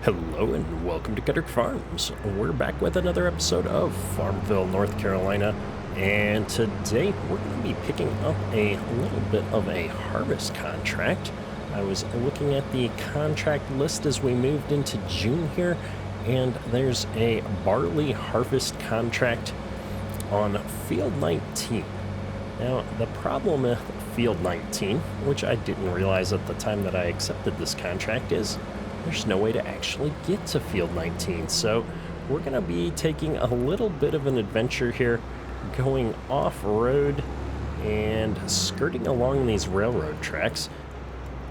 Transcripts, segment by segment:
Hello and welcome to Cutter Farms. We're back with another episode of Farmville, North Carolina, and today we're going to be picking up a little bit of a harvest contract. I was looking at the contract list as we moved into June here, and there's a barley harvest contract on Field 19. Now, the problem with Field 19, which I didn't realize at the time that I accepted this contract, is there's no way to actually get to Field 19. So we're going to be taking a little bit of an adventure here, going off-road and skirting along these railroad tracks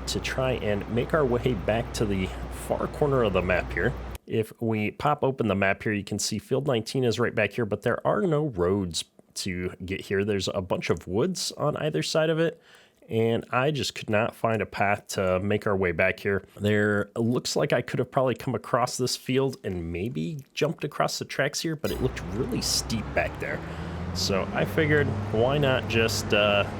to try and make our way back to the far corner of the map here. If we pop open the map here, you can see Field 19 is right back here, but there are no roads to get here. There's a bunch of woods on either side of it, and I just could not find a path to make our way back here. There looks like I could have probably come across this field and maybe jumped across the tracks here, but it looked really steep back there. So I figured, why not just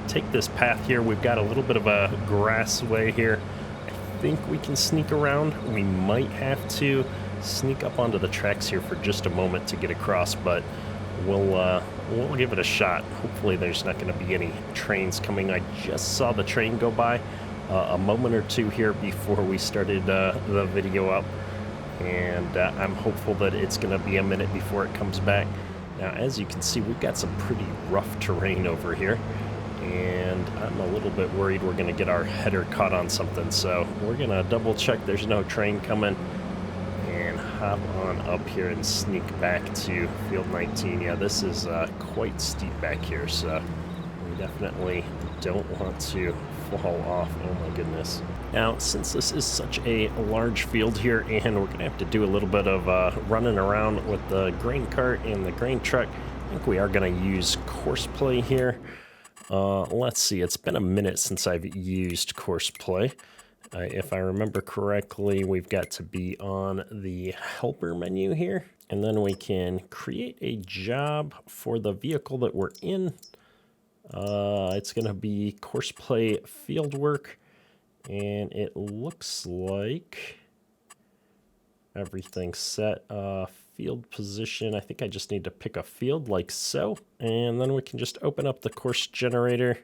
take this path here? We've got a little bit of a grass way here. I think we can sneak around. We might have to sneak up onto the tracks here for just a moment to get across, but we'll give it a shot. Hopefully there's not going to be any trains coming. I just saw the train go by a moment or two here before we started the video up, and I'm hopeful that it's going to be a minute before it comes back. Now, as you can see, we've got some pretty rough terrain over here, and I'm a little bit worried we're going to get our header caught on something, so we're going to double check there's no train coming and hop on up here and sneak back to Field 19. Yeah, this is quite steep back here, so we definitely don't want to fall off. Oh my goodness. Now, since this is such a large field here and we're going to have to do a little bit of running around with the grain cart and the grain truck, I think we are going to use Courseplay here. Let's see, it's been a minute since I've used Courseplay. If I remember correctly, we've got to be on the helper menu here, and then we can create a job for the vehicle that we're in. It's going to be Courseplay Fieldwork, and it looks like everything's set. Field position, I think I just need to pick a field like so, and then we can just open up the course generator.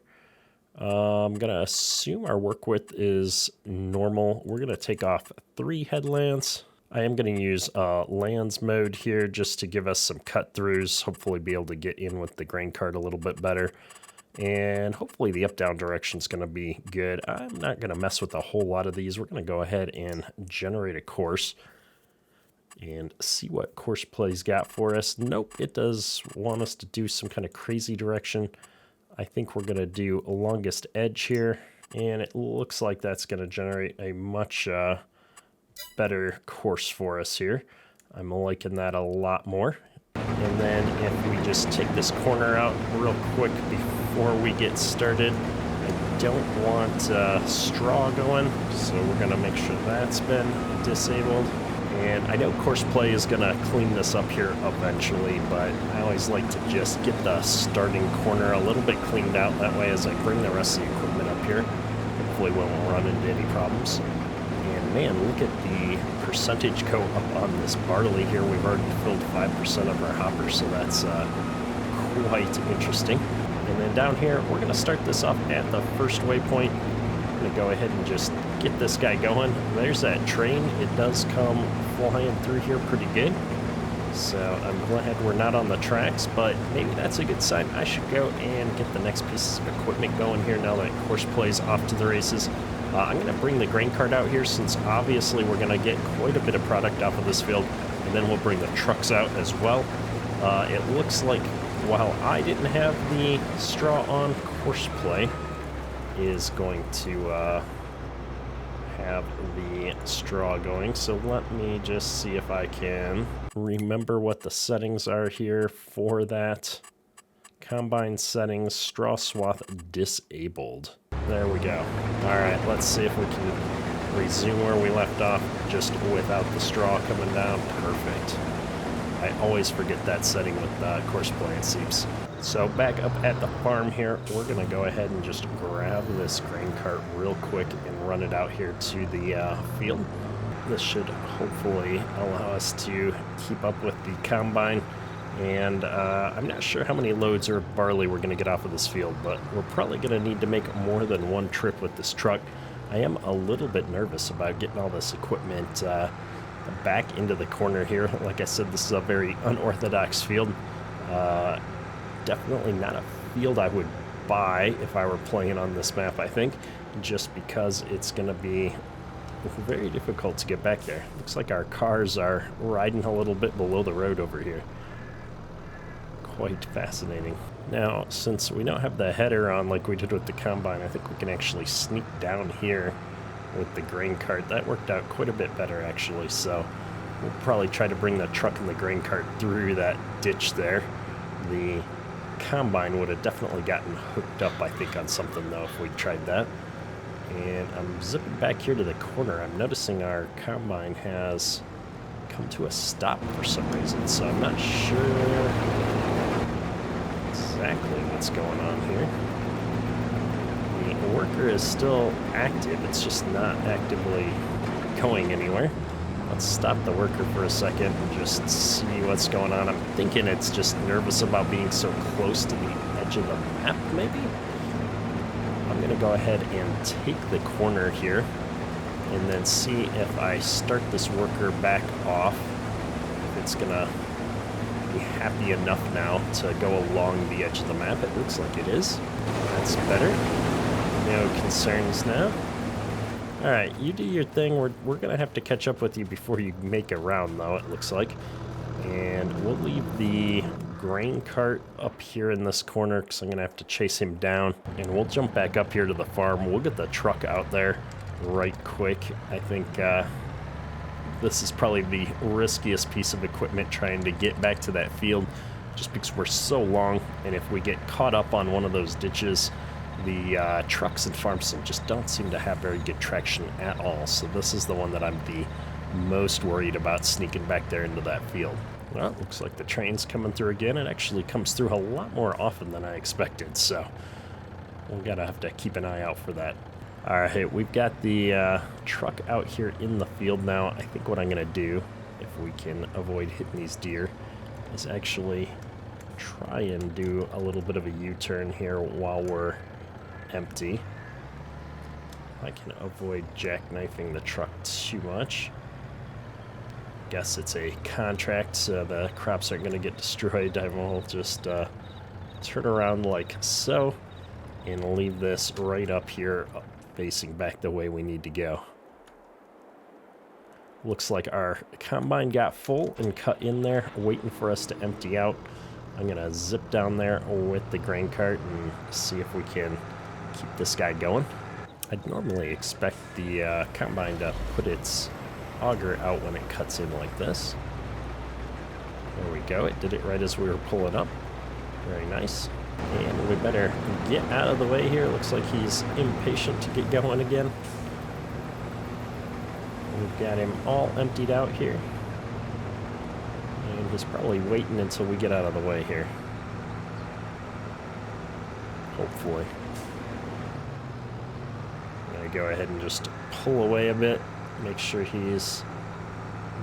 I'm going to assume our work width is normal. We're going to take off 3 headlands. I am going to use lands mode here just to give us some cut throughs, hopefully be able to get in with the grain cart a little bit better. And hopefully the up-down direction is going to be good. I'm not going to mess with a whole lot of these. We're going to go ahead and generate a course and see what Courseplay's got for us. Nope, it does want us to do some kind of crazy direction. I think we're going to do a longest edge here, and it looks like that's going to generate a much better course for us here. I'm liking that a lot more. And then if we just take this corner out real quick before we get started, I don't want straw going, so we're going to make sure that's been disabled. And I know Courseplay is going to clean this up here eventually, but I always like to just get the starting corner a little bit cleaned out. That way, as I bring the rest of the equipment up here, hopefully we won't run into any problems. And man, look at the percentage coat up on this barley here. We've already filled 5% of our hopper, so that's quite interesting. And then down here, we're going to start this off at the first waypoint. I'm going to go ahead and just get this guy going. There's that train. It does come flying through here pretty good. So I'm glad we're not on the tracks, but maybe that's a good sign. I should go and get the next pieces of equipment going here now that Courseplay's off to the races. I'm going to bring the grain cart out here since obviously we're going to get quite a bit of product off of this field, and then we'll bring the trucks out as well. It looks like while I didn't have the straw on, Courseplay is going to have the straw going. So let me just see if I can remember what the settings are here for that. Combine settings, straw swath disabled. There we go. All right, let's see if we can resume where we left off just without the straw coming down. Perfect. I always forget that setting with Courseplay, it seems. So back up at the farm here, we're going to go ahead and just grab this grain cart real quick and run it out here to the field. This should hopefully allow us to keep up with the combine. And I'm not sure how many loads or barley we're going to get off of this field, but we're probably going to need to make more than one trip with this truck. I am a little bit nervous about getting all this equipment back into the corner here. Like I said, this is a very unorthodox field. Definitely not a field I would buy if I were playing on this map, I think, just because it's going to be very difficult to get back there. Looks like our cars are riding a little bit below the road over here. Quite fascinating. Now, since we don't have the header on like we did with the combine, I think we can actually sneak down here with the grain cart. That worked out quite a bit better, actually, so we'll probably try to bring the truck and the grain cart through that ditch there. The combine would have definitely gotten hooked up, I think, on something, though, if we tried that. And I'm zipping back here to the corner. I'm noticing our combine has come to a stop for some reason, so I'm not sure exactly what's going on here. The worker is still active, it's just not actively going anywhere. Let's stop the worker for a second and just see what's going on. I'm thinking it's just nervous about being so close to the edge of the map, maybe? I'm going to go ahead and take the corner here and then see if I start this worker back off, if it's going to be happy enough now to go along the edge of the map. It looks like it is. That's better. No concerns now. Alright, you do your thing. We're going to have to catch up with you before you make a round, though, it looks like. And we'll leave the grain cart up here in this corner because I'm going to have to chase him down. And we'll jump back up here to the farm. We'll get the truck out there right quick. I think this is probably the riskiest piece of equipment trying to get back to that field just because we're so long. And if we get caught up on one of those ditches, the trucks and farms just don't seem to have very good traction at all. So this is the one that I'm the most worried about sneaking back there into that field. Well, it looks like the train's coming through again. It actually comes through a lot more often than I expected, so we're gonna have to keep an eye out for that. Alright, we've got the truck out here in the field now. I think what I'm gonna do, if we can avoid hitting these deer, is actually try and do a little bit of a U-turn here while we're empty. I can avoid jackknifing the truck too much. Guess it's a contract, so the crops aren't going to get destroyed. I will just turn around like so and leave this right up here facing back the way we need to go. Looks like our combine got full and cut in there, waiting for us to empty out. I'm going to zip down there with the grain cart and see if we can keep this guy going. I'd normally expect the combine to put its auger out when it cuts in like this. There we go. It did it right as we were pulling up. Very nice. And we better get out of the way here. Looks like he's impatient to get going again. We've got him all emptied out here. And he's probably waiting until we get out of the way here. Hopefully. I'm going to go ahead and just pull away a bit. Make sure he's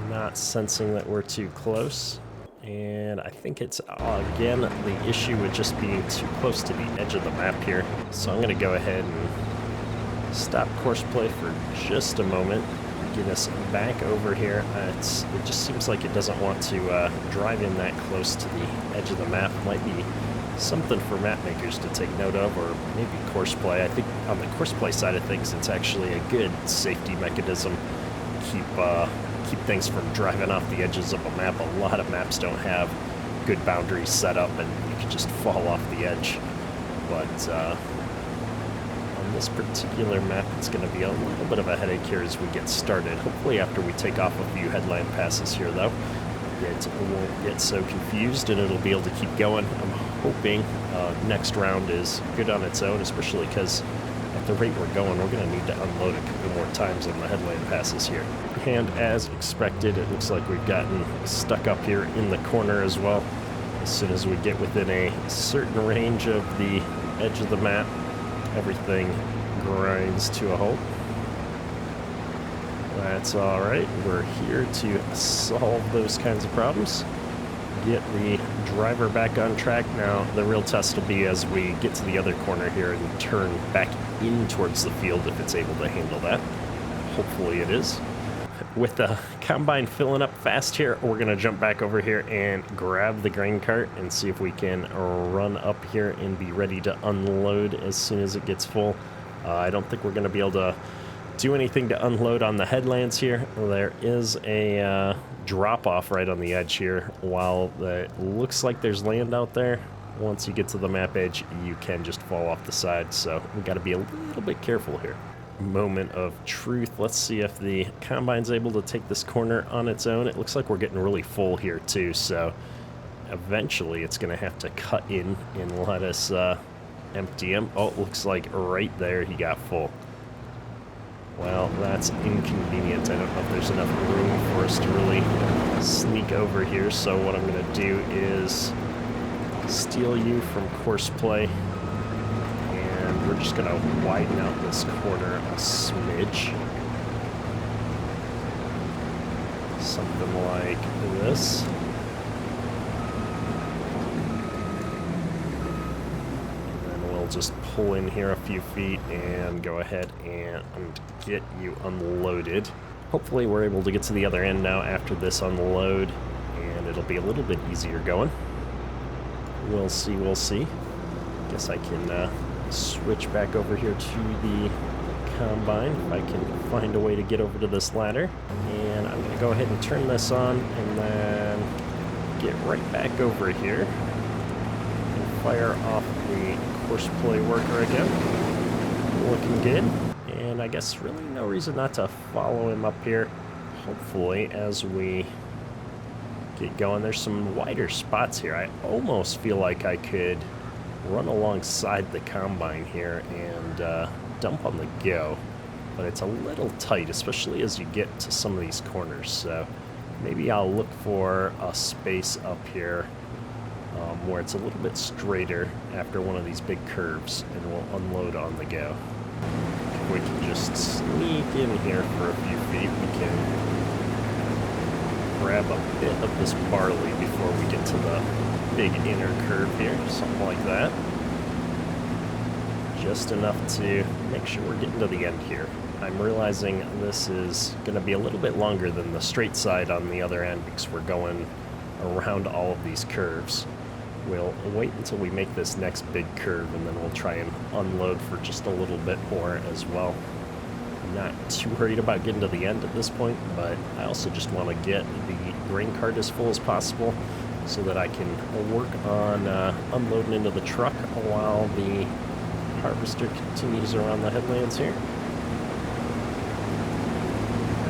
not sensing that we're too close. And I think it's, again, the issue with just being too close to the edge of the map here. So I'm going to go ahead and stop Courseplay for just a moment. Get us back over here. It just seems like it doesn't want to drive in that close to the edge of the map. Might be something for map makers to take note of, or maybe Courseplay. I think on the Courseplay side of things, it's actually a good safety mechanism. Keep things from driving off the edges of a map. A lot of maps don't have good boundaries set up, and you can just fall off the edge. But on this particular map, it's going to be a little bit of a headache here as we get started. Hopefully after we take off a few headland passes here, though, it won't get so confused and it'll be able to keep going. I'm hoping next round is good on its own, especially because at the rate we're going, we're going to need to unload a couple more times on the headland passes here. And as expected, it looks like we've gotten stuck up here in the corner as well. As soon as we get within a certain range of the edge of the map, everything grinds to a halt. That's all right. We're here to solve those kinds of problems. Get the driver back on track. Now, the real test will be as we get to the other corner here and turn back in towards the field if it's able to handle that. Hopefully it is. With the combine filling up fast here, we're going to jump back over here and grab the grain cart and see if we can run up here and be ready to unload as soon as it gets full. I don't think we're going to be able to do anything to unload on the headlands here. There is a drop-off right on the edge here. While it looks like there's land out there, once you get to the map edge, you can just fall off the side, so we got to be a little bit careful here. Moment of truth. Let's see if the combine's able to take this corner on its own. It looks like we're getting really full here too, so eventually it's going to have to cut in and let us empty him. Oh, it looks like right there he got full. Well, that's inconvenient. I don't know if there's enough room for us to really sneak over here, so what I'm going to do is steal you from Courseplay, and we're just going to widen out this corner a smidge. Something like this. Just pull in here a few feet and go ahead and get you unloaded. Hopefully we're able to get to the other end now after this unload, and it'll be a little bit easier going. We'll see, we'll see. Guess I can switch back over here to the combine if I can find a way to get over to this ladder. And I'm going to go ahead and turn this on and then get right back over here and fire off the Courseplay worker again. Looking good. And I guess really no reason not to follow him up here. Hopefully as we get going, there's some wider spots here. I almost feel like I could run alongside the combine here and dump on the go, but it's a little tight, especially as you get to some of these corners. So maybe I'll look for a space up here where it's a little bit straighter after one of these big curves, and we'll unload on the go. If we can just sneak in here for a few feet, we can grab a bit of this barley before we get to the big inner curve here, something like that. Just enough to make sure we're getting to the end here. I'm realizing this is going to be a little bit longer than the straight side on the other end because we're going around all of these curves. We'll wait until we make this next big curve, and then we'll try and unload for just a little bit more as well. I'm not too worried about getting to the end at this point, but I also just want to get the grain cart as full as possible so that I can work on unloading into the truck while the harvester continues around the headlands here.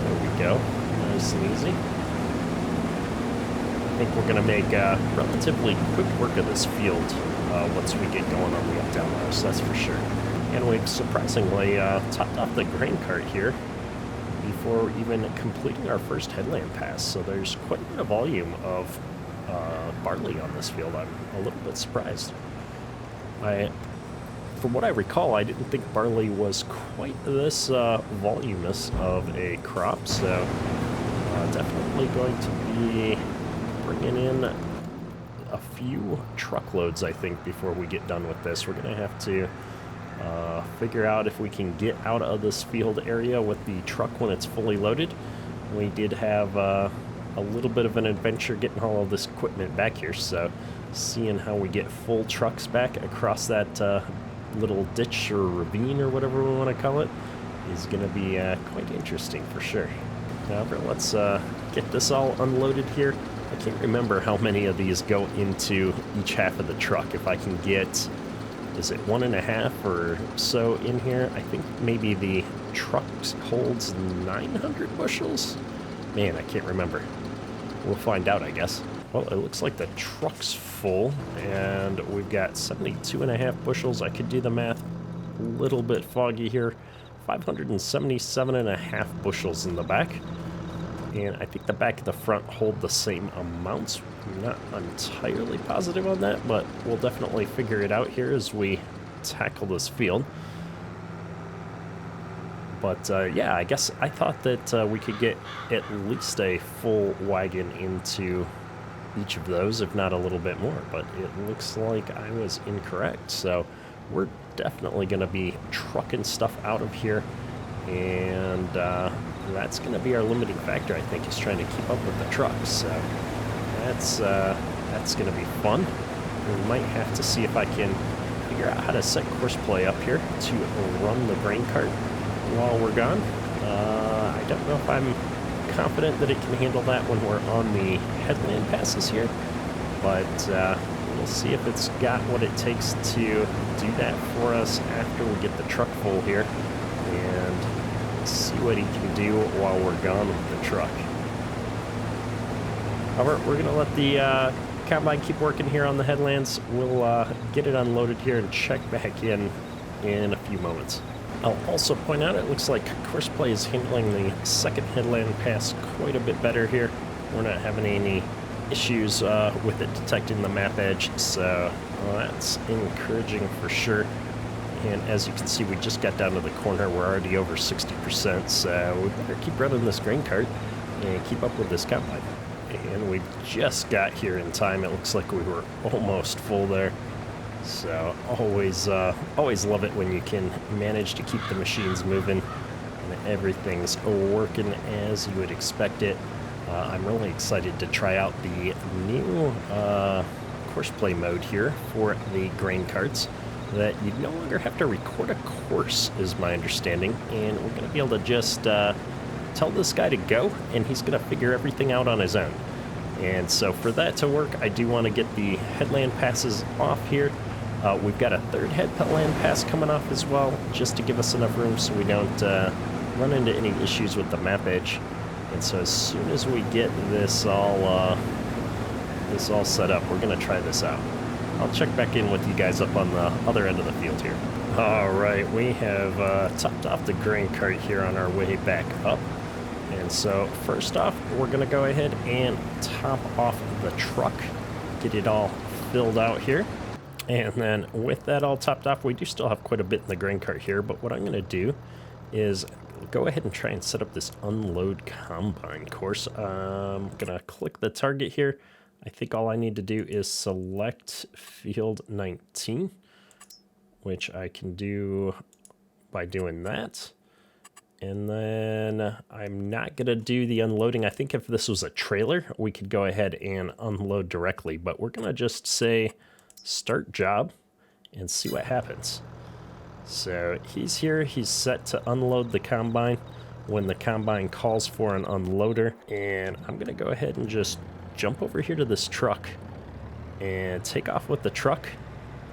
There we go. Nice and easy. I think we're going to make relatively quick work of this field once we get going on the up-down rows, that's for sure. And we've surprisingly topped off the grain cart here before even completing our first headland pass, so there's quite a bit of volume of barley on this field. I'm a little bit surprised. From what I recall, I didn't think barley was quite this voluminous of a crop, so definitely going to be bringing in a few truckloads, I think, before we get done with this. We're going to have to figure out if we can get out of this field area with the truck when it's fully loaded. We did have a little bit of an adventure getting all of this equipment back here, so seeing how we get full trucks back across that little ditch or ravine or whatever we want to call it is going to be quite interesting for sure. However, let's get this all unloaded here. I can't remember how many of these go into each half of the truck. If I can get, is it 1.5 or so in here? I think maybe the truck holds 900 bushels. Man, I can't remember. We'll find out, I guess. Well, it looks like the truck's full, and we've got 72.5 bushels. I could do the math a little bit foggy here. 577.5 bushels in the back. And I think the back and the front hold the same amounts. I'm not entirely positive on that, but we'll definitely figure it out here as we tackle this field. But yeah, I guess I thought that we could get at least a full wagon into each of those, if not a little bit more, but it looks like I was incorrect. So we're definitely going to be trucking stuff out of here, and that's going to be our limiting factor, I think, is trying to keep up with the trucks. So that's going to be fun. We might have to see if I can figure out how to set Courseplay up here to run the grain cart while we're gone. I don't know if I'm confident that it can handle that when we're on the headland passes here, but we'll see if it's got what it takes to do that for us after we get the truck full here, and see what he can do while we're gone with the truck. However, we're going to let the combine keep working here on the headlands. We'll get it unloaded here and check back in a few moments. I'll also point out, it looks like Courseplay is handling the second headland pass quite a bit better here. We're not having any issues with it detecting the map edge, so that's encouraging for sure. And as you can see, we just got down to the corner. We're already over 60%, so we better keep running this grain cart and keep up with this combine. And we just got here in time. It looks like we were almost full there. So always love it when you can manage to keep the machines moving and everything's working as you would expect it. I'm really excited to try out the new Courseplay mode here for the grain carts, that you no longer have to record a course, is my understanding, and we're going to be able to just tell this guy to go, and he's going to figure everything out on his own. And so for that to work, I do want to get the headland passes off here. We've got a third headland pass coming off as well, just to give us enough room so we don't run into any issues with the map edge. And so as soon as we get this all set up, we're going to try this out. I'll check back in with you guys up on the other end of the field here. All right, we have topped off the grain cart here on our way back up. And so first off, we're going to go ahead and top off the truck, get it all filled out here. And then with that all topped off, we do still have quite a bit in the grain cart here, but what I'm going to do is go ahead and try and set up this unload combine course. I'm going to click the target here. I think all I need to do is select field 19, which I can do by doing that. And then I'm not going to do the unloading. I think if this was a trailer, we could go ahead and unload directly, but we're going to just say start job and see what happens. So he's here, he's set to unload the combine when the combine calls for an unloader, and I'm gonna go ahead and just jump over here to this truck and take off with the truck,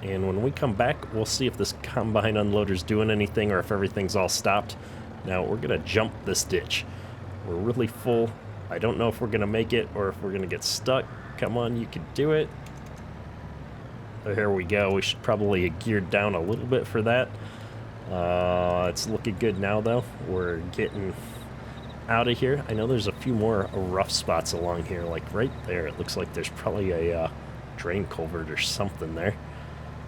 and when we come back we'll see if this combine unloader's doing anything or if everything's all stopped. Now we're gonna jump this ditch. We're really full. I don't know if we're gonna make it or if we're gonna get stuck. Come on, you can do it. There we go. We should probably have geared down a little bit for that. It's looking good now, though. We're getting out of here. I know there's a few more rough spots along here, like right there. It looks like there's probably a drain culvert or something there.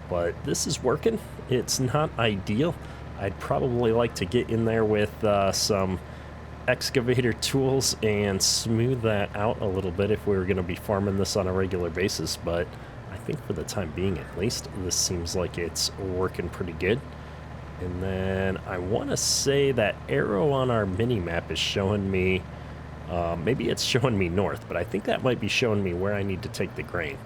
But this is working. It's not ideal. I'd probably like to get in there with some excavator tools and smooth that out a little bit if we were going to be farming this on a regular basis, but I think for the time being at least, this seems like it's working pretty good. And then I want to say that arrow on our mini-map is showing me, maybe it's showing me north, but I think that might be showing me where I need to take the grain.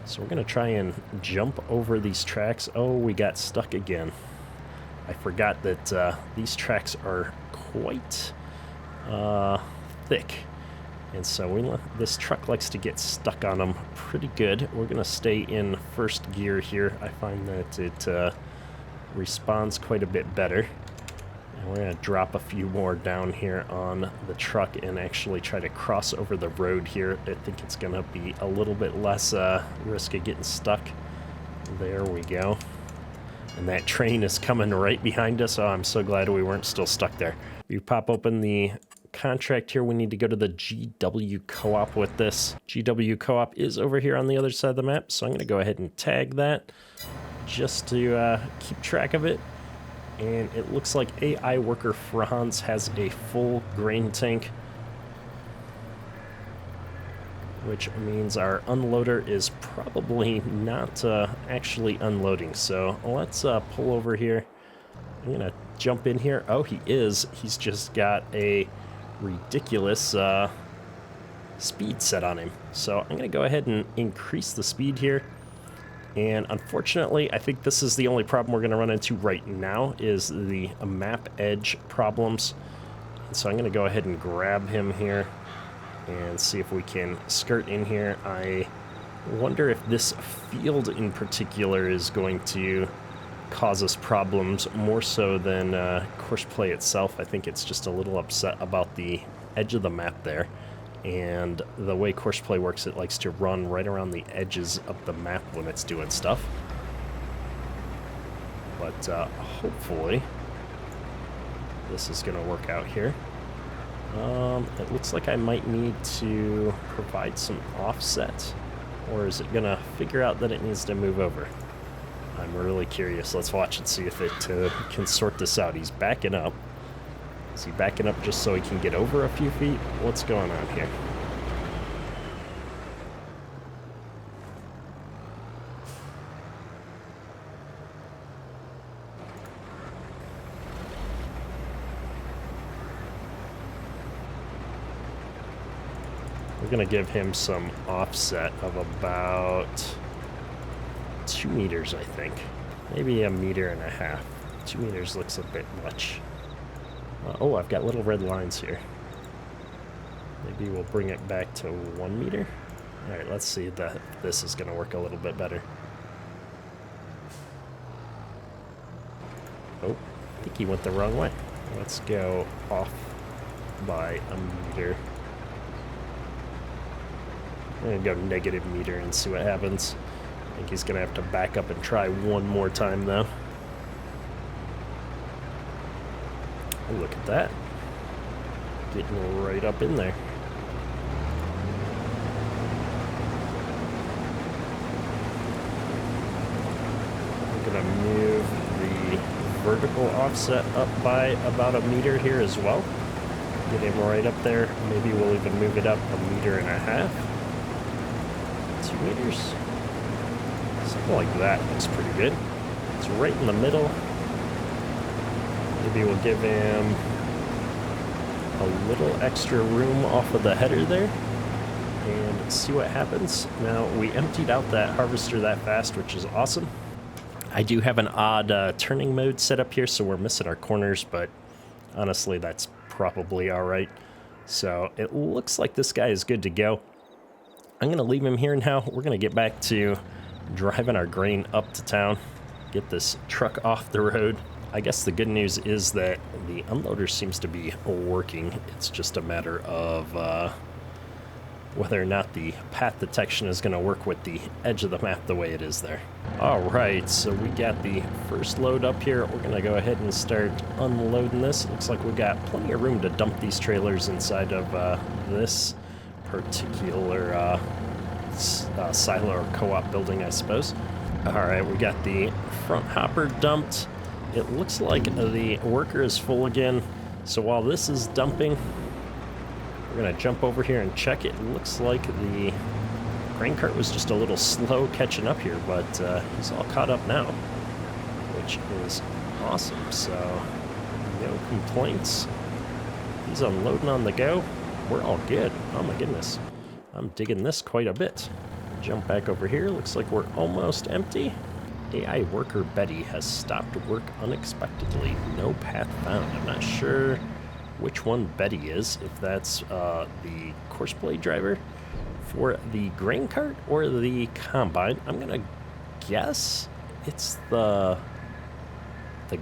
So we're going to try and jump over these tracks. Oh, we got stuck again. I forgot that these tracks are quite thick. And so this truck likes to get stuck on them pretty good. We're going to stay in first gear here. I find that it responds quite a bit better. And we're going to drop a few more down here on the truck and actually try to cross over the road here. I think it's going to be a little bit less risk of getting stuck. There we go. And that train is coming right behind us. Oh, I'm so glad we weren't still stuck there. You pop open the contract here, we need to go to the GW co-op with this. GW co-op is over here on the other side of the map, so I'm going to go ahead and tag that just to keep track of it. And it looks like AI worker Franz has a full grain tank, which means our unloader is probably not actually unloading. So let's pull over here. I'm gonna jump in here. Oh, he is. He's just got a ridiculous speed set on him. So I'm gonna go ahead and increase the speed here. And unfortunately, I think this is the only problem we're gonna run into right now is the map edge problems. So I'm gonna go ahead and grab him here and see if we can skirt in here. I wonder if this field in particular is going to cause us problems more so than Courseplay itself. I think it's just a little upset about the edge of the map there. And the way Courseplay works, it likes to run right around the edges of the map when it's doing stuff. But hopefully this is going to work out here. It looks like I might need to provide some offset, or is it going to figure out that it needs to move over? I'm really curious. Let's watch and see if it can sort this out. He's backing up. Is he backing up just so he can get over a few feet? What's going on here? We're going to give him some offset of about 2 meters, I think. Maybe 1.5 meters. 2 meters looks a bit much. Oh, I've got little red lines here. Maybe we'll bring it back to 1 meter. All right, let's see that this is going to work a little bit better. Oh, I think he went the wrong way. Let's go off by 1 meter. I'm going to go negative meter and see what happens. I think he's going to have to back up and try one more time, though. Oh, look at that. Getting right up in there. I'm going to move the vertical offset up by about 1 meter here as well. Get him right up there. Maybe we'll even move it up 1.5 meters. 2 meters. Something like that looks pretty good. It's right in the middle. Maybe we'll give him a little extra room off of the header there and see what happens. Now, we emptied out that harvester that fast, which is awesome. I do have an odd turning mode set up here, so we're missing our corners, but honestly, that's probably all right. So it looks like this guy is good to go. I'm going to leave him here now. We're going to get back to driving our grain up to town, get this truck off the road. I guess the good news is that the unloader seems to be working. It's just a matter of whether or not the path detection is going to work with the edge of the map the way it is there. All right, so we got the first load up here. We're going to go ahead and start unloading this. It looks like we got plenty of room to dump these trailers inside of this particular silo or co-op building, I suppose. All right, we got the front hopper dumped. It looks like the worker is full again. So while this is dumping, we're gonna jump over here and check it. It looks like the grain cart was just a little slow catching up here, but he's all caught up now, which is awesome. So no complaints. He's unloading on the go. We're all good. Oh my goodness. I'm digging this quite a bit. Jump back over here. Looks like we're almost empty. AI worker Betty has stopped work unexpectedly. No path found. I'm not sure which one Betty is, if that's the Courseplay driver for the grain cart or the combine. I'm gonna guess it's the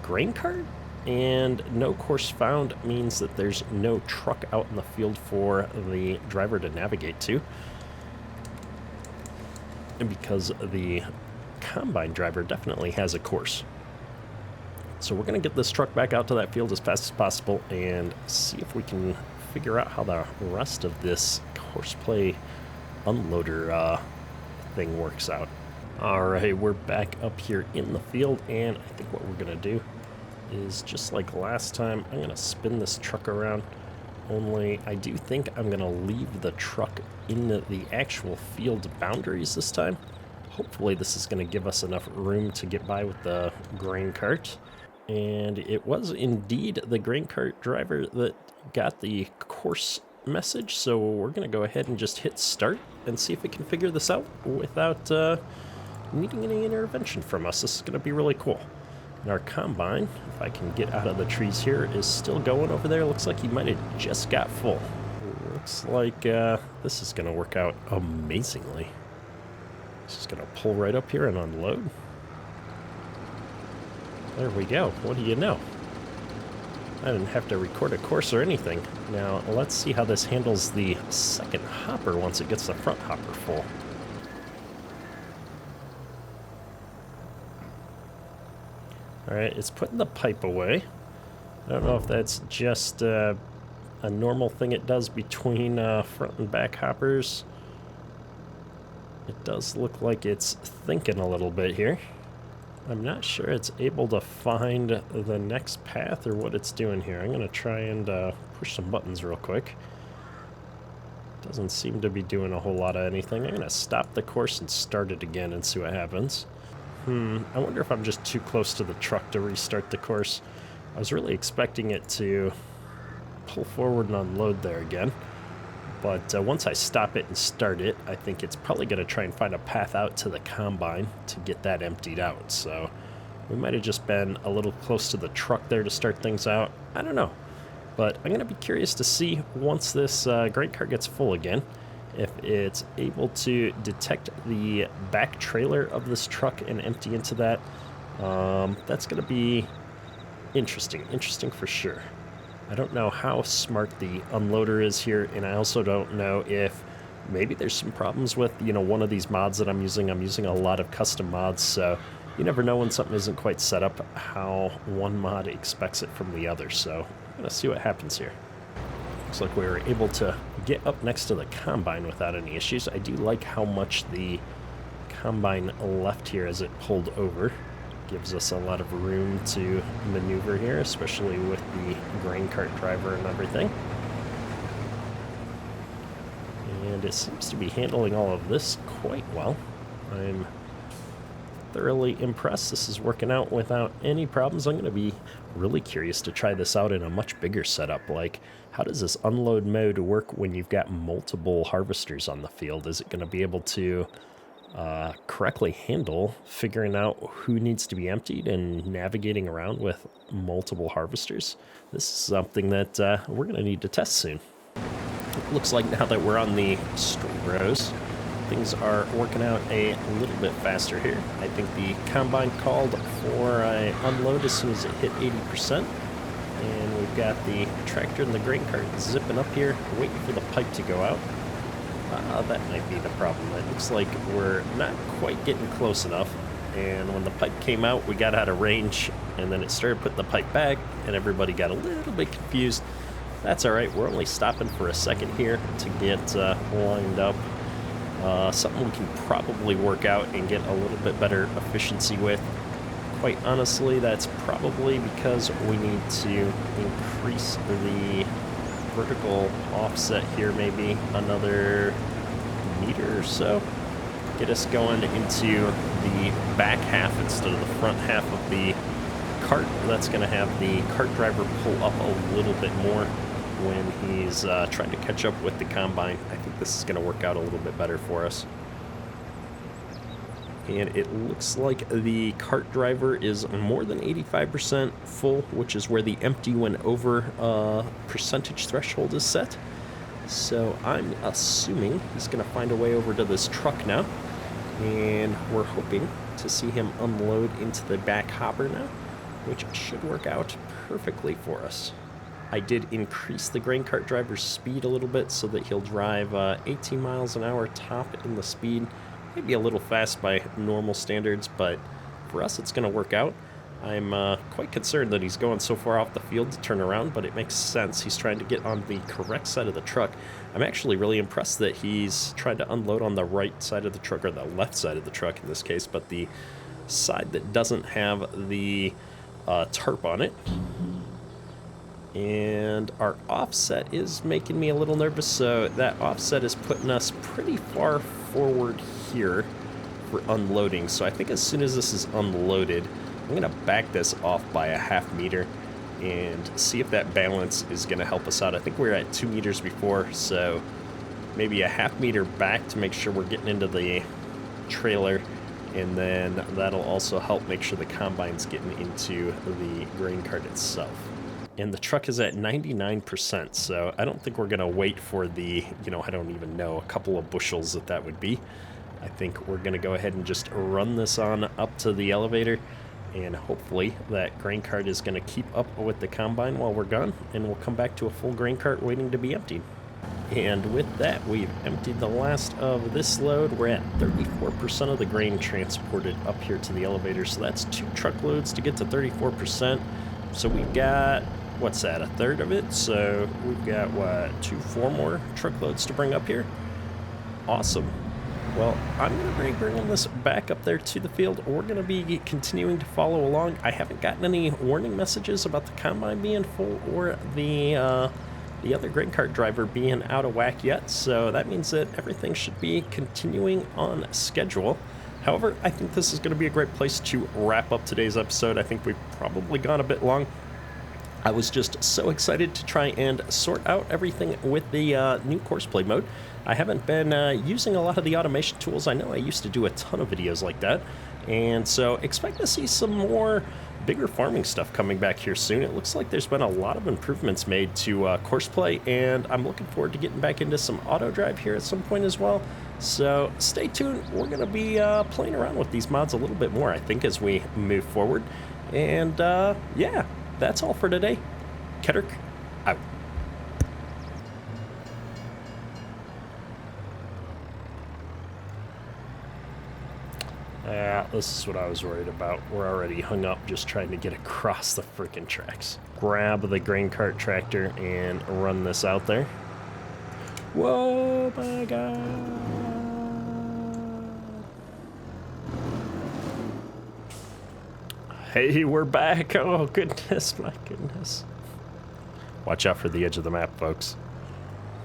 grain cart, and no course found means that there's no truck out in the field for the driver to navigate to. And because the combine driver definitely has a course. So we're going to get this truck back out to that field as fast as possible and see if we can figure out how the rest of this Courseplay unloader thing works out. All right, we're back up here in the field, and I think what we're going to do is just like last time. I'm going to spin this truck around, only I do think I'm going to leave the truck in the actual field boundaries this time. Hopefully this is going to give us enough room to get by with the grain cart. And it was indeed the grain cart driver that got the course message, so we're going to go ahead and just hit start and see if we can figure this out without needing any intervention from us. This is going to be really cool. And our combine, if I can get out of the trees here, is still going over there. Looks like he might have just got full. Looks like this is going to work out amazingly. It's just going to pull right up here and unload. There we go. What do you know? I didn't have to record a course or anything. Now, let's see how this handles the second hopper once it gets the front hopper full. Alright, it's putting the pipe away. I don't know if that's just a normal thing it does between front and back hoppers. It does look like it's thinking a little bit here. I'm not sure it's able to find the next path or what it's doing here. I'm going to try and push some buttons real quick. Doesn't seem to be doing a whole lot of anything. I'm going to stop the course and start it again and see what happens. I wonder if I'm just too close to the truck to restart the course. I was really expecting it to pull forward and unload there again. But once I stop it and start it, I think it's probably going to try and find a path out to the combine to get that emptied out. So we might have just been a little close to the truck there to start things out. I don't know. But I'm going to be curious to see once this grain cart gets full again, if it's able to detect the back trailer of this truck and empty into that. That's going to be interesting for sure. I don't know how smart the unloader is here, and I also don't know if maybe there's some problems with, one of these mods that I'm using. I'm using a lot of custom mods, so you never know when something isn't quite set up how one mod expects it from the other. So I'm going to see what happens here. Looks like we were able to get up next to the combine without any issues. I do like how much the combine left here as it pulled over. Gives us a lot of room to maneuver here, especially with the grain cart driver and everything. And it seems to be handling all of this quite well. I'm thoroughly impressed. This is working out without any problems. I'm going to be really curious to try this out in a much bigger setup. Like, how does this unload mode work when you've got multiple harvesters on the field? Is it going to be able to correctly handle figuring out who needs to be emptied and navigating around with multiple harvesters? This is something that we're going to need to test soon. It looks like now that we're on the straight rows, things are working out a little bit faster here. I think the combine called for an unload as soon as it hit 80%. And we've got the tractor and the grain cart zipping up here, waiting for the pipe to go out. That might be the problem. It looks like we're not quite getting close enough, and when the pipe came out, we got out of range, and then it started putting the pipe back, and everybody got a little bit confused. That's alright, we're only stopping for a second here to get lined up. Something we can probably work out and get a little bit better efficiency with. Quite honestly, that's probably because we need to increase the vertical offset here, maybe another meter or so. Get us going into the back half instead of the front half of the cart. That's going to have the cart driver pull up a little bit more when he's trying to catch up with the combine. I think this is going to work out a little bit better for us. And it looks like the cart driver is more than 85% full, which is where the empty when over percentage threshold is set. So I'm assuming he's going to find a way over to this truck now. And we're hoping to see him unload into the back hopper now, which should work out perfectly for us. I did increase the grain cart driver's speed a little bit so that he'll drive 18 miles an hour top in the speed. Maybe a little fast by normal standards, but for us it's going to work out. I'm quite concerned that he's going so far off the field to turn around, but it makes sense. He's trying to get on the correct side of the truck. I'm actually really impressed that he's trying to unload on the right side of the truck, or the left side of the truck in this case, but the side that doesn't have the tarp on it. And our offset is making me a little nervous, so that offset is putting us pretty far forward here for unloading. So I think as soon as this is unloaded, I'm going to back this off by a ½ meter and see if that balance is going to help us out. I think we were at 2 meters before, so maybe a ½ meter back to make sure we're getting into the trailer, and then that'll also help make sure the combine's getting into the grain cart itself. And the truck is at 99%, so I don't think we're going to wait for the, I don't even know, a couple of bushels that would be. I think we're going to go ahead and just run this on up to the elevator, and hopefully that grain cart is going to keep up with the combine while we're gone, and we'll come back to a full grain cart waiting to be emptied. And with that, we've emptied the last of this load. We're at 34% of the grain transported up here to the elevator, so that's 2 truckloads to get to 34%. So we've got, what's that, a third of it? So we've got, 4 more truckloads to bring up here? Awesome. Well, I'm going to be bringing this back up there to the field. We're going to be continuing to follow along. I haven't gotten any warning messages about the combine being full or the other grain cart driver being out of whack yet, so that means that everything should be continuing on schedule. However, I think this is going to be a great place to wrap up today's episode. I think we've probably gone a bit long. I was just so excited to try and sort out everything with the new Courseplay mode. I haven't been using a lot of the automation tools. I know I used to do a ton of videos like that, and so expect to see some more bigger farming stuff coming back here soon. It looks like there's been a lot of improvements made to Courseplay, and I'm looking forward to getting back into some auto drive here at some point as well. So stay tuned. We're going to be playing around with these mods a little bit more, I think, as we move forward. And yeah, that's all for today. Kedrick, out. This is what I was worried about. We're already hung up just trying to get across the freaking tracks. Grab the grain cart tractor and run this out there. Whoa, my God. Hey, we're back. Oh, goodness, my goodness. Watch out for the edge of the map, folks.